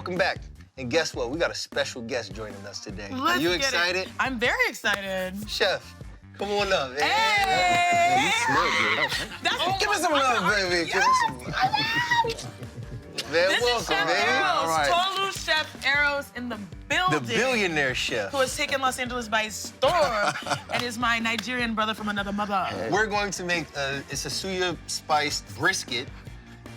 welcome back. And guess what? We got a special guest joining us today. Are you excited? I'm very excited. Chef, come on up. Hey! You smell good. Give me some love, baby. Give me some love. Man, This is welcome, Chef baby. Eros, All right. Tolu Chef Eros in the building. The billionaire chef. Who has taken Los Angeles by storm and is my Nigerian brother from another mother. We're going to make, it's a Suya spiced brisket.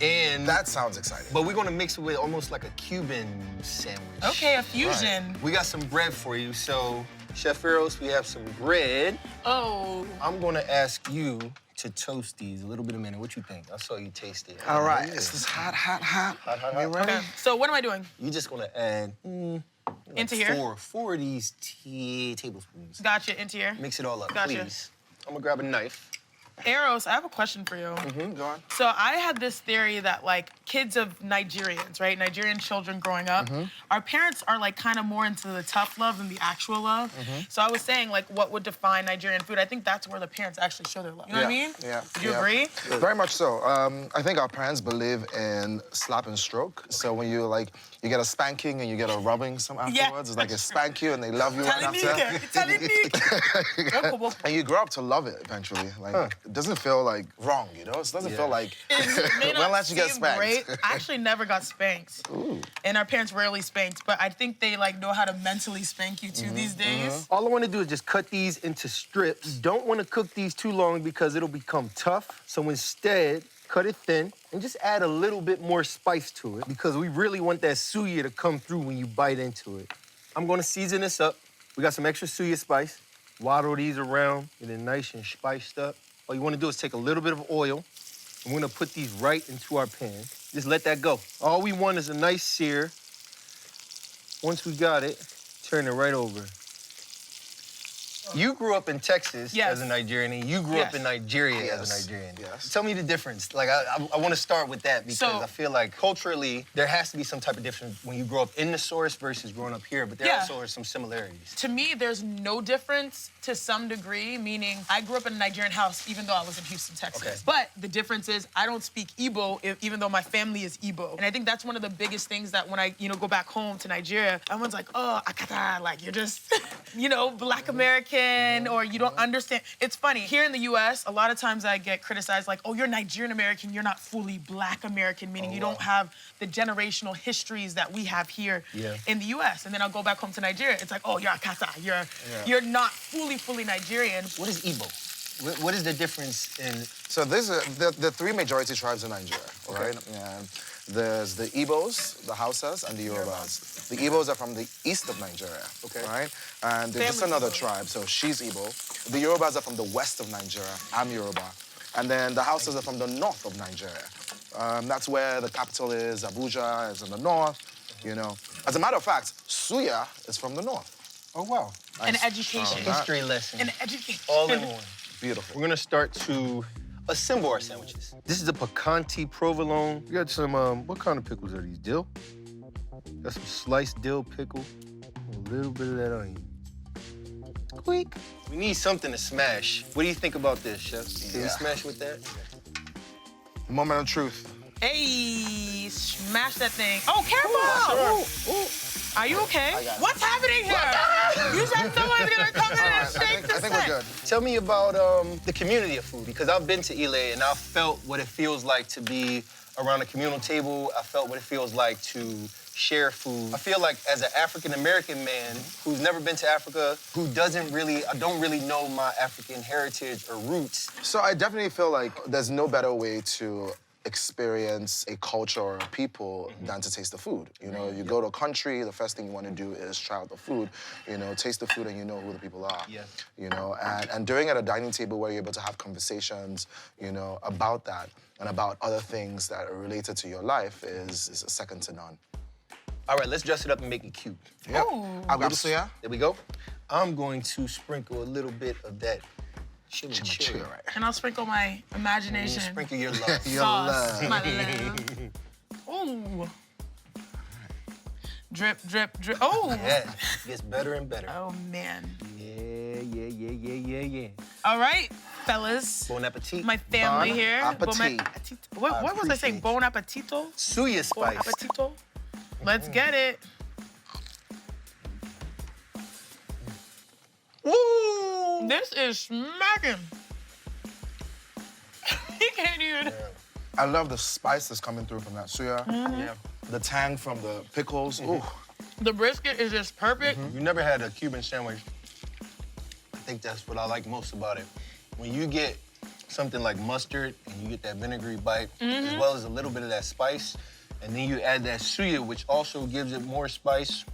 And that sounds exciting. But we're gonna mix it with almost like a Cuban sandwich. Okay, a fusion. Right. We got some bread for you. So, Chef Eros, we have some bread. Oh. I'm gonna ask you to toast these a little bit a minute. What you think? I saw you taste it. All right, this is hot. You ready? Okay. So what am I doing? You're just gonna add like Into here? Four of these tablespoons. Gotcha, into here. Mix it all up, Gotcha. please. I'm gonna grab a knife. Eros, I have a question for you. Go on. So I had this theory that like kids of Nigerians, right? Nigerian children growing up, our parents are like kind of more into the tough love than the actual love. So I was saying like what would define Nigerian food? I think that's where the parents actually show their love. You know what I mean? Yeah. Do you agree? Very much so. I think our parents believe in slap and stroke. So when you you get a spanking and you get a rubbing some afterwards, it's like they spank you and they love you right after. And you grow up to love it eventually. Like it doesn't feel like wrong, you know? It doesn't feel like unless you get spanked. Great. I actually never got spanked. Ooh. And our parents rarely spanked, but I think they like know how to mentally spank you too these days. All I want to do is just cut these into strips. Don't want to cook these too long because it'll become tough. So instead, cut it thin and just add a little bit more spice to it because we really want that suya to come through when you bite into it. I'm going to season this up. We got some extra suya spice. Waddle these around, get it nice and spiced up. All you want to do is take a little bit of oil, and we're going to put these right into our pan. Just let that go. All we want is a nice sear. Once we got it, turn it right over. You grew up in Texas as a Nigerian, and you grew up in Nigeria as a Nigerian. Yes. Tell me the difference. Like, I want to start with that because I feel like culturally, there has to be some type of difference when you grow up in the source versus growing up here, but there also are some similarities. To me, there's no difference to some degree, meaning I grew up in a Nigerian house even though I was in Houston, Texas. Okay. But the difference is I don't speak Igbo even though my family is Igbo. And I think that's one of the biggest things that when I, go back home to Nigeria, everyone's like, oh, akata, like you're just, Black American or you don't understand. It's funny, here in the US, a lot of times I get criticized like, oh, you're Nigerian American, you're not fully Black American, meaning you don't have the generational histories that we have here in the US. And then I'll go back home to Nigeria, it's like, oh, you're akata, you're not fully Nigerian. What is Igbo? What is the difference in... So there's the three majority tribes in Nigeria, right? There's the Igbos, the Hausas, and the Yorubas. The Igbos are from the east of Nigeria, right? And there's just another tribe, so she's Igbo. The Yorubas are from the west of Nigeria. I'm Yoruba. And then the Hausas are from the north of Nigeria. That's where the capital is. Abuja is in the north, As a matter of fact, Suya is from the north. Oh, wow. An education. History lesson. An education. All in one. Beautiful. We're gonna start to assemble our sandwiches. This is a picante provolone. We got some, what kind of pickles are these? Dill? Got some sliced dill pickle. A little bit of that onion. Squeak. We need something to smash. What do you think about this, Chef? Can we smash with that? Moment of truth. Hey, smash that thing. Oh, careful! Are you okay? What's happening here? You said someone's gonna come in and shake the I think we're good. Tell me about the community of food, because I've been to LA and I've felt what it feels like to be around a communal table. I felt what it feels like to share food. I feel like as an African-American man who's never been to Africa, who I don't really know my African heritage or roots. So I definitely feel like there's no better way to experience a culture or a people than to taste the food. You go to a country, the first thing you want to do is try out the food, taste the food and you know who the people are. And doing it at a dining table where you're able to have conversations, about that and about other things that are related to your life is second to none. All right, let's dress it up and make it cute. Yep. I'll grab Suya. There we go. I'm going to sprinkle a little bit of that chimichurri. And I'll sprinkle my imagination. Sprinkle your love. Sauce, my love. Ooh. Drip, drip, drip. Oh. Yeah, it gets better and better. Oh, man. Yeah. All right, fellas. Bon appetit. My family here. Appetit. What was I saying? Bon appetito? Suya spice. Bon appetito? Let's get it. Ooh, this is smacking. He can't even. I love the spice that's coming through from that suya. Yeah. The tang from the pickles. Ooh. The brisket is just perfect. You never had a Cuban sandwich. I think that's what I like most about it. When you get something like mustard and you get that vinegary bite, as well as a little bit of that spice, and then you add that suya, which also gives it more spice,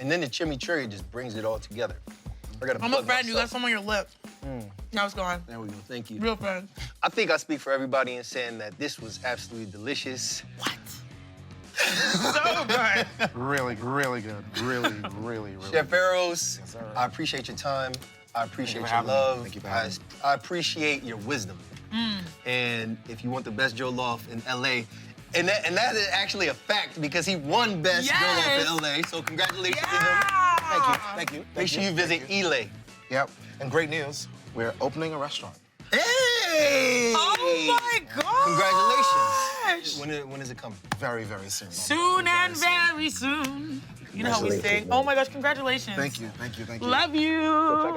and then the chimichurri just brings it all together. I'm a fan. You got some on your lip. Now it's gone. There we go. Thank you. Real fan. I think I speak for everybody in saying that this was absolutely delicious. What? So good. Really, really good. Really, really, really. Chef Eros, Yes, sir. I appreciate your time. I appreciate for your having me. love. Thank you for having me. I appreciate your wisdom. And if you want the best jollof in LA, and that is actually a fact because he won best jollof in LA. So congratulations to him. Thank you, thank you. Make sure you visit Ile. Yep. And great news, we're opening a restaurant. Hey! Oh my God! Congratulations. When is it coming? Very, very soon. Soon and very soon. You know how we sing. Oh my gosh, congratulations. Thank you, thank you, thank you. Love you. Check it out.